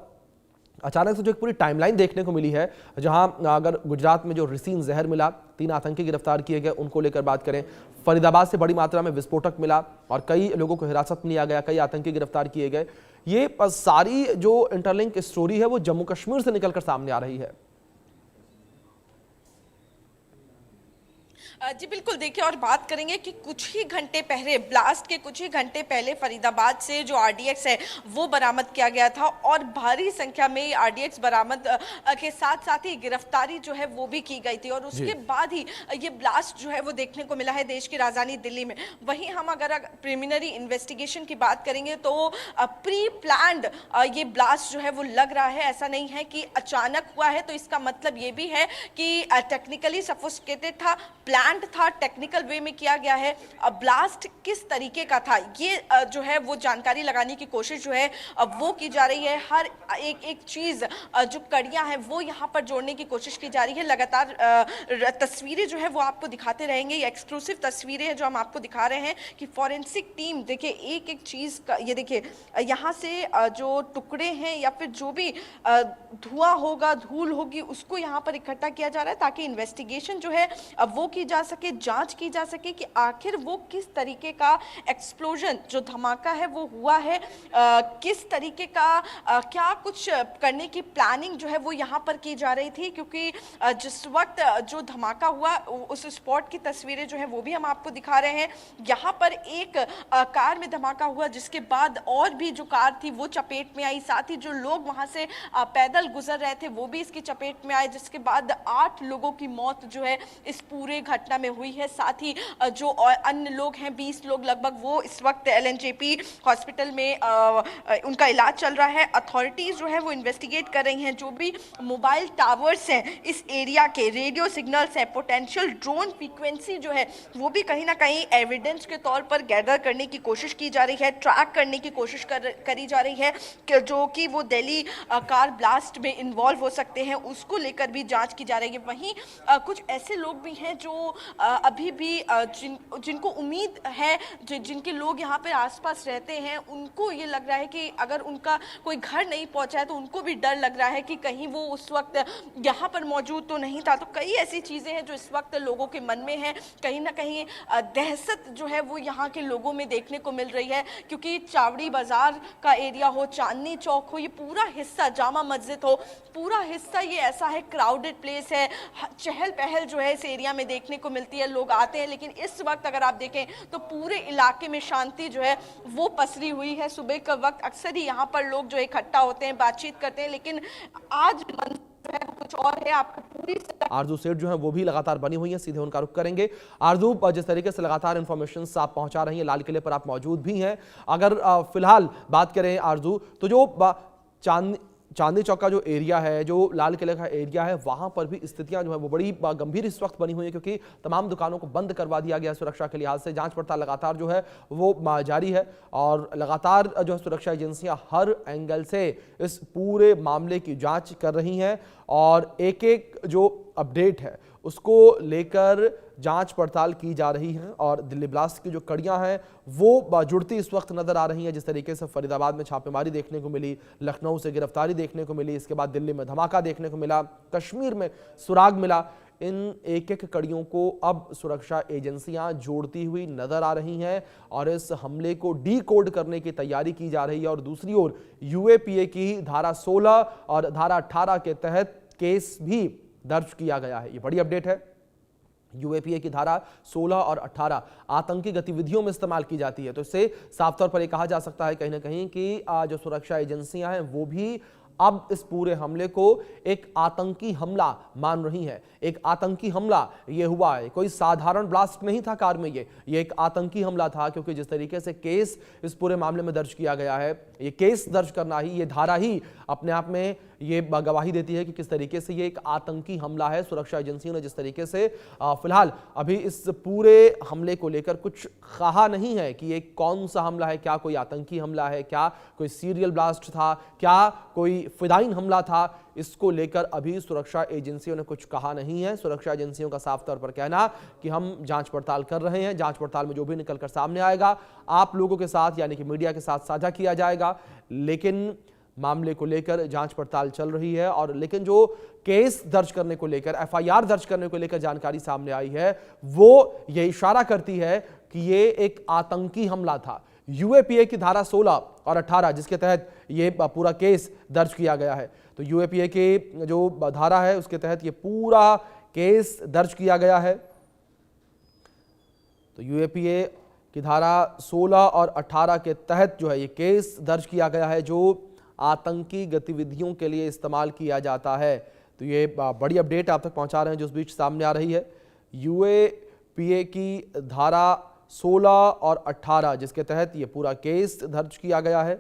अचानक से जो एक पूरी टाइमलाइन देखने को मिली है, जहां अगर गुजरात में जो रिसीन जहर मिला, 3 आतंकी गिरफ्तार किए गए, उनको लेकर बात करें, फरीदाबाद से बड़ी मात्रा में विस्फोटक मिला और कई लोगों को हिरासत में लिया गया, कई आतंकी गिरफ्तार किए गए, ये सारी जो इंटरलिंक स्टोरी है वो जम्मू कश्मीर से निकलकर सामने आ रही है। जी बिल्कुल, देखिए और बात करेंगे कि कुछ ही घंटे पहले, ब्लास्ट के कुछ ही घंटे पहले फरीदाबाद से जो आरडीएक्स है वो बरामद किया गया था और भारी संख्या में आरडीएक्स बरामद के साथ साथ ही गिरफ्तारी जो है वो भी की गई थी और उसके बाद ही ये ब्लास्ट जो है वो देखने को मिला है देश की राजधानी दिल्ली में। वहीं हम अगर प्रिलिमिनरी इन्वेस्टिगेशन की बात करेंगे तो प्री प्लान्ड ये ब्लास्ट जो है वो लग रहा है, ऐसा नहीं है कि अचानक हुआ है। तो इसका मतलब ये भी है कि टेक्निकली सफोस्टिकेटेड था, प्लान था, टेक्निकल वे में किया गया है। ब्लास्ट किस तरीके का था ये जो है वो जानकारी लगाने की कोशिश जो है वो की जा रही है। हर एक चीज जो कड़ियां हैं वो यहाँ पर जोड़ने की कोशिश की जा रही है। लगातार तस्वीरें जो है वो आपको दिखाते रहेंगे, ये एक्सक्लूसिव तस्वीरें हैं जो हम आपको दिखा रहे हैं कि फॉरेंसिक टीम देखिए एक चीज का, ये देखिए यहाँ से जो टुकड़े हैं या फिर जो भी धुआं होगा, धूल होगी, उसको यहाँ पर इकट्ठा किया जा रहा है ताकि इन्वेस्टिगेशन जो है वो की जा सके, जांच की जा सके कि आखिर वो किस तरीके का एक्सप्लोजन जो धमाका है वो हुआ है, किस तरीके का क्या कुछ करने की प्लानिंग जो है वो यहाँ पर की जा रही थी। क्योंकि जिस वक्त जो धमाका हुआ उस स्पॉट की तस्वीरें जो है वो भी हम आपको दिखा रहे हैं। यहाँ पर एक कार में धमाका हुआ जिसके बाद और भी जो कार थी वो चपेट में आई, साथ ही जो लोग वहां से पैदल गुजर रहे थे वो भी इसकी चपेट में आए, जिसके बाद 8 लोगों की मौत जो है इस पूरे घटना में हुई है। साथ ही जो अन्य लोग हैं 20 लोग लगभग, वो इस वक्त LNJP हॉस्पिटल में उनका इलाज चल रहा है। अथॉरिटीज जो है वो इन्वेस्टिगेट कर रही हैं, जो भी मोबाइल टावर्स हैं इस एरिया के, रेडियो सिग्नल्स हैं, पोटेंशियल ड्रोन फ्रीक्वेंसी जो है वो भी कहीं ना कहीं एविडेंस के तौर पर गैदर करने की कोशिश की जा रही है, ट्रैक करने की कोशिश करी जा रही है कि जो कि वो दिल्ली कार ब्लास्ट में इन्वॉल्व हो सकते हैं, उसको लेकर भी जांच की जा रही है। वहीं कुछ ऐसे लोग भी हैं जो वो अभी भी जिनको उम्मीद है, जिनके लोग यहाँ पर आसपास रहते हैं, उनको ये लग रहा है कि अगर उनका कोई घर नहीं पहुँचा है तो उनको भी डर लग रहा है कि कहीं वो उस वक्त यहाँ पर मौजूद तो नहीं था। तो कई ऐसी चीज़ें हैं जो इस वक्त लोगों के मन में हैं। कहीं ना कहीं दहशत जो है वो यहाँ के लोगों में देखने को मिल रही है, क्योंकि चावड़ी बाजार का एरिया हो, चांदनी चौक हो, ये पूरा हिस्सा, जामा मस्जिद हो, पूरा हिस्सा ये ऐसा है, क्राउडेड प्लेस है, चहल पहल जो है इस एरिया में देखने को मिलती है, लोग आते हैं। लेकिन इस वक्त अगर आप देखें तो पूरे इलाके में शांति जो है वो पसरी हुई है। सुबह का वक्त अक्सर ही यहाँ पर लोग जो इकट्ठा होते हैं, बातचीत करते हैं, लेकिन आज जो है कुछ और है। आपको पूरी आरजू सेठ जो है वो भी लगातार बनी हुई है, सीधे उनका रुख करेंगे। आरजू, जिस तरीके से लगातार इंफॉर्मेशन आप पहुंचा रही हैं, लाल किले पर आप मौजूद भी हैं, अगर फिलहाल बात करें आरजू, तो जो चांदनी चौक का जो एरिया है, जो लाल किले का एरिया है, वहां पर भी स्थितियां जो है वो बड़ी गंभीर इस वक्त बनी हुई है, क्योंकि तमाम दुकानों को बंद करवा दिया गया सुरक्षा के लिहाज से। जांच पड़ताल लगातार जो है वो जारी है और लगातार जो है सुरक्षा एजेंसियां हर एंगल से इस पूरे मामले की जांच कर रही हैं और एक एक जो अपडेट है उसको लेकर जांच पड़ताल की जा रही है। और दिल्ली ब्लास्ट की जो कड़ियां हैं वो जुड़ती इस वक्त नजर आ रही हैं। जिस तरीके से फरीदाबाद में छापेमारी देखने को मिली, लखनऊ से गिरफ्तारी देखने को मिली, इसके बाद दिल्ली में धमाका देखने को मिला, कश्मीर में सुराग मिला, इन एक एक कड़ियों को अब सुरक्षा एजेंसियां जोड़ती हुई नजर आ रही हैं और इस हमले को डी कोड करने की तैयारी की जा रही है। और दूसरी ओर यूएपीए की धारा 16 और धारा 18 के तहत केस भी दर्ज किया गया है। ये बड़ी अपडेट है। यूएपीए की धारा 16 और 18 आतंकी गतिविधियों में इस्तेमाल की जाती है, तो इससे साफ तौर पर यह कहा जा सकता है कहीं ना कहीं कि जो सुरक्षा एजेंसियां हैं वो भी अब इस पूरे हमले को एक आतंकी हमला मान रही हैं। एक आतंकी हमला ये हुआ है, कोई साधारण ब्लास्ट नहीं था कार में, ये एक आतंकी हमला था, क्योंकि जिस तरीके से केस इस पूरे मामले में दर्ज किया गया है, ये केस दर्ज करना ही, ये धारा ही अपने आप में ये गवाही देती है कि किस तरीके से ये एक आतंकी हमला है। सुरक्षा एजेंसियों ने जिस तरीके से फिलहाल अभी इस पूरे हमले को लेकर कुछ कहा नहीं है कि ये कौन सा हमला है, क्या कोई आतंकी हमला है, क्या कोई सीरियल ब्लास्ट था, क्या कोई फिदाइन हमला था, इसको लेकर अभी सुरक्षा एजेंसियों ने कुछ कहा नहीं है। सुरक्षा एजेंसियों का साफ तौर पर कहना कि हम जांच पड़ताल कर रहे हैं, जांच पड़ताल में जो भी निकलकर सामने आएगा आप लोगों के साथ यानी कि मीडिया के साथ साझा किया जाएगा। लेकिन मामले को लेकर जांच पड़ताल चल रही है और लेकिन जो केस दर्ज करने को लेकर, एफआईआर दर्ज करने को लेकर जानकारी सामने आई है वो ये इशारा करती है कि ये एक आतंकी हमला था। यूएपीए की धारा 16 और 18 जिसके तहत ये पूरा केस दर्ज किया गया है, तो यूएपीए की जो धारा है उसके तहत ये पूरा केस दर्ज किया गया है। तो यूएपीए की धारा 16 और 18 के तहत जो है ये केस दर्ज किया गया है जो आतंकी गतिविधियों के लिए इस्तेमाल किया जाता है। तो ये बड़ी अपडेट आप तक पहुंचा रहे हैं जो इस बीच सामने आ रही है। यूएपीए की धारा 16 और 18 जिसके तहत ये पूरा केस दर्ज किया गया है।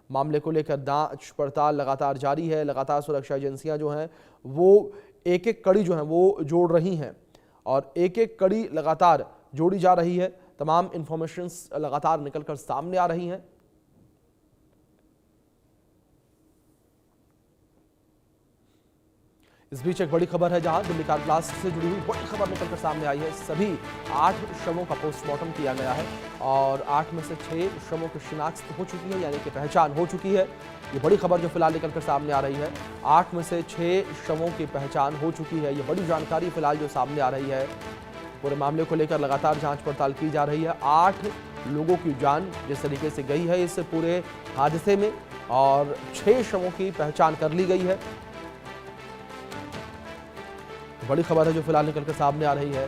मामले को लेकर जांच पड़ताल लगातार जारी है। लगातार सुरक्षा एजेंसियां जो हैं वो एक एक कड़ी जो है वो जोड़ रही हैं और एक एक कड़ी लगातार जोड़ी जा रही है। तमाम इंफॉर्मेशंस लगातार निकलकर सामने आ रही हैं। इस बीच एक बड़ी खबर है जहां दिल्ली कार ब्लास्ट से जुड़ी हुई बड़ी खबर निकलकर सामने आई है। सभी 8 शवों का पोस्टमार्टम किया गया है और 8 में से 6 शवों की शिनाख्त हो चुकी है यानी कि पहचान हो चुकी है। ये बड़ी खबर जो फिलहाल निकलकर सामने आ रही है। 8 में से 6 शवों की पहचान हो चुकी है। ये बड़ी जानकारी फिलहाल जो सामने आ रही है। पूरे मामले को लेकर लगातार जांच पड़ताल की जा रही है। 8 लोगों की जान जिस तरीके से गई है इस पूरे हादसे में और 6 शवों की पहचान कर ली गई है। बड़ी खबर है जो फिलहाल निकलकर सामने आ रही है।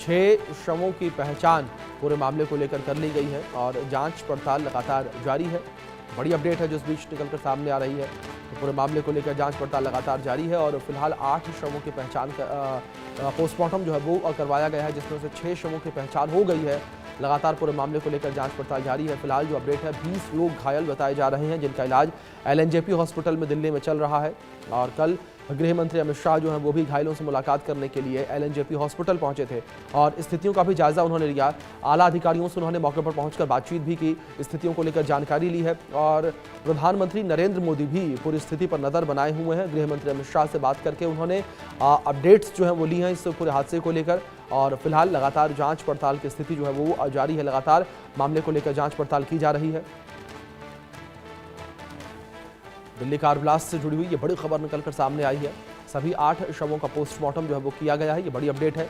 6 शवों की पहचान पूरे मामले को लेकर कर ली गई है और जांच पड़ताल लगातार जारी है। बड़ी अपडेट है जो इस बीच निकलकर सामने आ रही है। तो पूरे मामले को लेकर जांच पड़ताल लगातार जारी है और फिलहाल 8 शवों की पहचान पोस्टमार्टम जो है वो करवाया गया है जिसमें से 6 शवों की पहचान हो गई है। लगातार पूरे मामले को लेकर जांच पड़ताल जारी है। फिलहाल जो अपडेट है 20 लोग घायल बताए जा रहे हैं जिनका इलाज एलएनजेपी हॉस्पिटल में दिल्ली में चल रहा है और कल गृह मंत्री अमित शाह जो हैं वो भी घायलों से मुलाकात करने के लिए LNJP हॉस्पिटल पहुंचे थे और स्थितियों का भी जायजा उन्होंने लिया। आला अधिकारियों से उन्होंने मौके पर पहुंचकर बातचीत भी की, स्थितियों को लेकर जानकारी ली है और प्रधानमंत्री नरेंद्र मोदी भी पूरी स्थिति पर नजर बनाए हुए हैं। गृह मंत्री अमित शाह से बात करके उन्होंने अपडेट्स जो हैं वो ली हैं इस पूरे हादसे को लेकर और फिलहाल लगातार जांच पड़ताल की स्थिति जो है वो जारी है। लगातार मामले को लेकर जांच पड़ताल की जा रही है। दिल्ली कार ब्लास्ट से जुड़ी हुई ये बड़ी खबर निकलकर सामने आई है। सभी 8 शवों का पोस्टमार्टम जो है वो किया गया है, ये बड़ी अपडेट है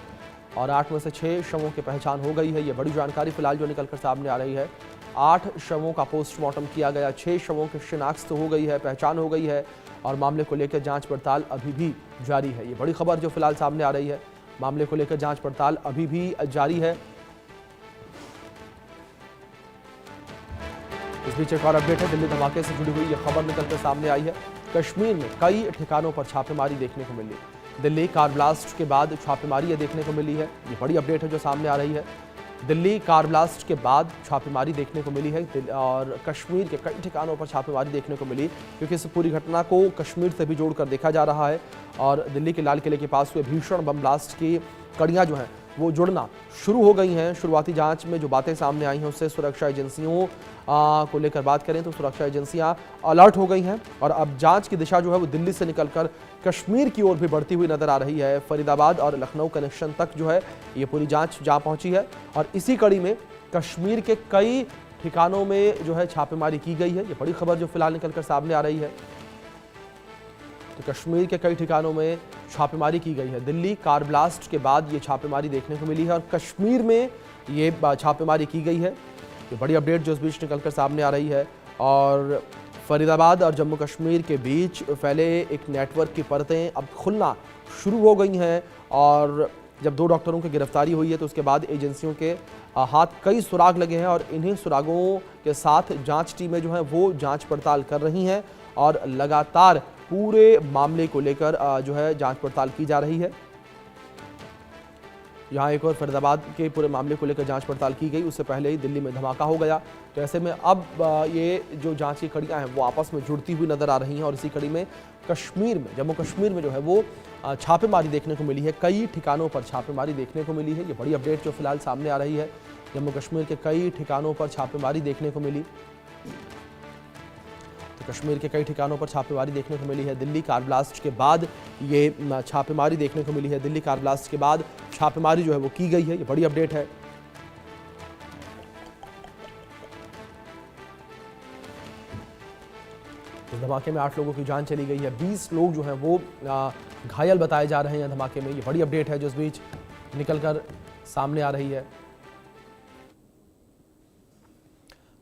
और 8 में से 6 शवों की पहचान हो गई है। ये बड़ी जानकारी फिलहाल जो निकलकर सामने आ रही है। 8 शवों का पोस्टमार्टम किया गया, 6 शवों की शिनाख्त हो गई है, पहचान हो गई है और मामले को लेकर जांच पड़ताल अभी भी जारी है। ये बड़ी खबर जो फिलहाल सामने आ रही है। मामले को लेकर जांच पड़ताल अभी भी जारी है। इस बीच एक और अपडेट है, दिल्ली धमाके से जुड़ी हुई यह खबर निकलकर सामने आई है। कश्मीर में कई ठिकानों पर छापेमारी देखने को मिली। दिल्ली कार ब्लास्ट के बाद छापेमारी ये देखने को मिली है। ये बड़ी अपडेट है जो सामने आ रही है। दिल्ली कार ब्लास्ट के बाद छापेमारी देखने को मिली है और कश्मीर के कई ठिकानों पर छापेमारी देखने को मिली क्योंकि इस पूरी घटना को कश्मीर से भी जोड़कर देखा जा रहा है और दिल्ली के लाल किले के पास हुए भीषण बम ब्लास्ट की कड़ियां जो हैं वो जुड़ना शुरू हो गई हैं। शुरुआती जांच में जो बातें सामने आई हैं उससे सुरक्षा एजेंसियों को लेकर बात करें तो सुरक्षा एजेंसियां अलर्ट हो गई हैं और अब जांच की दिशा जो है वो दिल्ली से निकलकर कश्मीर की ओर भी बढ़ती हुई नजर आ रही है। फरीदाबाद और लखनऊ कनेक्शन तक जो है ये पूरी जांच जा पहुंची है और इसी कड़ी में कश्मीर के कई ठिकानों में जो है छापेमारी की गई है। ये बड़ी खबर जो फिलहाल निकलकर सामने आ रही है। तो कश्मीर के कई ठिकानों में छापेमारी की गई है। दिल्ली कार ब्लास्ट के बाद ये छापेमारी देखने को मिली है और कश्मीर में ये छापेमारी की गई है। ये बड़ी अपडेट जो इस बीच निकलकर सामने आ रही है और फरीदाबाद और जम्मू कश्मीर के बीच फैले एक नेटवर्क की परतें अब खुलना शुरू हो गई हैं और जब 2 डॉक्टरों की गिरफ्तारी हुई है तो उसके बाद एजेंसियों के हाथ कई सुराग लगे हैं और इन्हीं सुरागों के साथ जांच टीमें जो हैं वो जांच पड़ताल कर रही हैं और लगातार पूरे मामले को लेकर जो है जांच पड़ताल की जा रही है। यहाँ एक और फरीदाबाद के पूरे मामले को लेकर जांच पड़ताल की गई, उससे पहले ही दिल्ली में धमाका हो गया। तो ऐसे में अब ये जो जांच की कड़ियाँ हैं वो आपस में जुड़ती हुई नजर आ रही हैं और इसी कड़ी में कश्मीर में जम्मू कश्मीर में जो है वो छापेमारी देखने को मिली है। कई ठिकानों पर छापेमारी देखने को मिली है। ये बड़ी अपडेट जो फिलहाल सामने आ रही है। जम्मू कश्मीर के कई ठिकानों पर छापेमारी देखने को मिली। तो कश्मीर के कई ठिकानों पर छापेमारी देखने को मिली है। दिल्ली कार ब्लास्ट के बाद ये छापेमारी देखने को मिली है। दिल्ली कार ब्लास्ट के बाद छापेमारी जो है वो की गई है। ये बड़ी अपडेट है। इस धमाके में 8 लोगों की जान चली गई है। 20 लोग जो हैं वो घायल बताए जा रहे हैं धमाके में। ये बड़ी अपडेट है जो इस बीच निकलकर सामने आ रही है।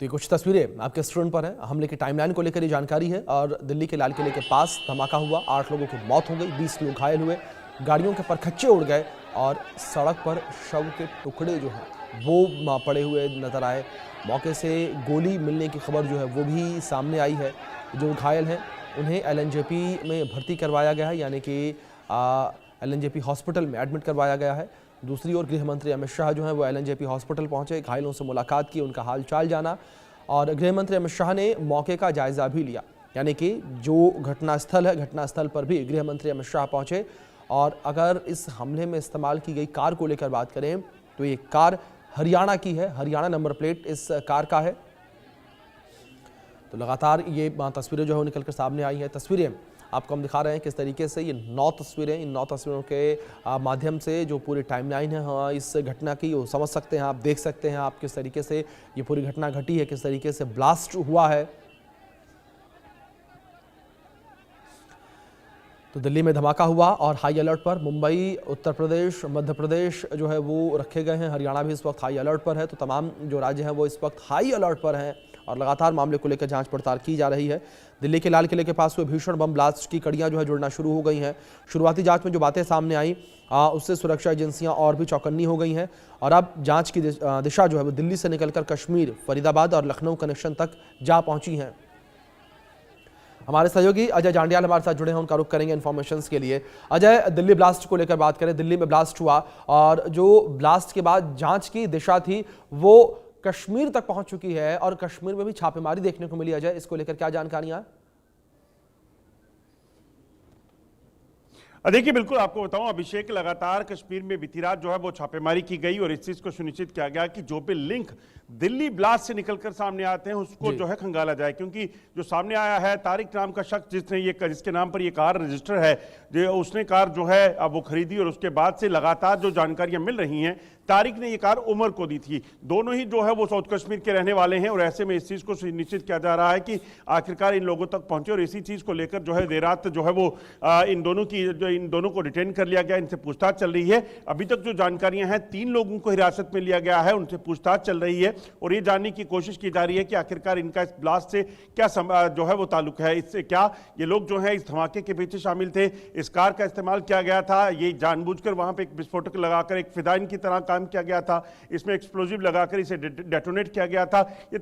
तो ये कुछ तस्वीरें आपके स्क्रीन पर हैं। हमले की टाइमलाइन को लेकर ये जानकारी है और दिल्ली के लाल किले के पास धमाका हुआ, 8 लोगों की मौत हो गई, 20 लोग घायल हुए, गाड़ियों के परखच्चे उड़ गए और सड़क पर शव के टुकड़े जो हैं वो पड़े हुए नजर आए। मौके से गोली मिलने की खबर जो है वो भी सामने आई है। जो घायल हैं उन्हें LNJP में भर्ती करवाया गया है, यानी कि LNJP हॉस्पिटल में एडमिट करवाया गया है। दूसरी ओर गृह मंत्री अमित शाह जो हैं वो LNJP हॉस्पिटल पहुंचे, घायलों से मुलाकात की, उनका हाल चाल जाना और गृह मंत्री अमित शाह ने मौके का जायजा भी लिया, यानी कि जो घटनास्थल है घटनास्थल पर भी गृह मंत्री अमित शाह पहुंचे। और अगर इस हमले में इस्तेमाल की गई कार को लेकर बात करें तो ये कार हरियाणा की है, हरियाणा नंबर प्लेट इस कार का है। तो लगातार ये तस्वीरें जो है निकल कर सामने आई हैं। तस्वीरें आपको हम दिखा रहे हैं किस तरीके से ये 9 तस्वीरें, इन 9 तस्वीरों के माध्यम से जो पूरी टाइमलाइन है हाँ इस घटना की वो समझ सकते हैं, आप देख सकते हैं आप किस तरीके से ये पूरी घटना घटी है, किस तरीके से ब्लास्ट हुआ है। तो दिल्ली में धमाका हुआ और हाई अलर्ट पर मुंबई, उत्तर प्रदेश, मध्य प्रदेश जो है वो रखे गए हैं। हरियाणा भी इस वक्त हाई अलर्ट पर है। तो तमाम जो राज्य हैं वो इस वक्त हाई अलर्ट पर हैं और लगातार मामले को लेकर जांच पड़ताल की जा रही है। दिल्ली के लाल किले के पास हुए भीषण बम ब्लास्ट की कड़ियां जो है जुड़ना शुरू हो गई हैं। शुरुआती जांच में जो बातें सामने आई उससे सुरक्षा एजेंसियां और भी चौकन्नी हो गई हैं और अब जांच की दिशा जो है वो दिल्ली से निकलकर कश्मीर, फरीदाबाद और लखनऊ कनेक्शन तक जा पहुंची हैं। हमारे सहयोगी अजय जांडियाल हमारे साथ जुड़े हैं, उनका रुख करेंगे इन्फॉर्मेशंस के लिए। अजय, दिल्ली ब्लास्ट को लेकर बात करें, दिल्ली में ब्लास्ट हुआ और जो ब्लास्ट के बाद जांच की दिशा थी वो कश्मीर तक पहुंच चुकी है और कश्मीर में भी छापेमारी देखने को मिली। अजय, इसको लेकर क्या जानकारियां? देखिए बिल्कुल आपको बताऊं अभिषेक, लगातार कश्मीर में बीती रात जो है वो छापेमारी की गई और इस चीज को सुनिश्चित किया गया कि जो भी लिंक दिल्ली ब्लास्ट से निकलकर सामने आते हैं उसको जो है खंगाला जाए, क्योंकि जो सामने आया है तारिक नाम का शख्स जिसके नाम पर ये कार रजिस्टर है, जो उसने कार जो है अब वो खरीदी और उसके बाद से लगातार जो जानकारियां मिल रही हैं, तारिक ने ये कार उमर को दी थी। दोनों ही जो है वो साउथ कश्मीर के रहने वाले हैं और ऐसे में इस चीज को सुनिश्चित किया जा रहा है कि आखिरकार इन लोगों तक पहुंचे और इसी चीज को लेकर जो है देर रात जो है वो इन दोनों को डिटेन कर लिया गया, इनसे पूछताछ चल रही है। अभी तक जो जानकारियां हैं 3 लोगों को हिरासत में लिया गया है, उनसे पूछताछ चल रही है और ये जानने की कोशिश की जा रही है कि आखिरकार इनका इस ब्लास्ट से क्या जो है वो ताल्लुक है, इससे क्या ये लोग जो है इस धमाके के पीछे शामिल थे, इस कार का इस्तेमाल किया गया था, ये जानबूझकर वहां पे एक विस्फोटक लगाकर एक फिदाइन की तरह काम किया गया था, इसमें एक्सप्लोजिव लगाकर इसे डेटोनेट किया गया था। ये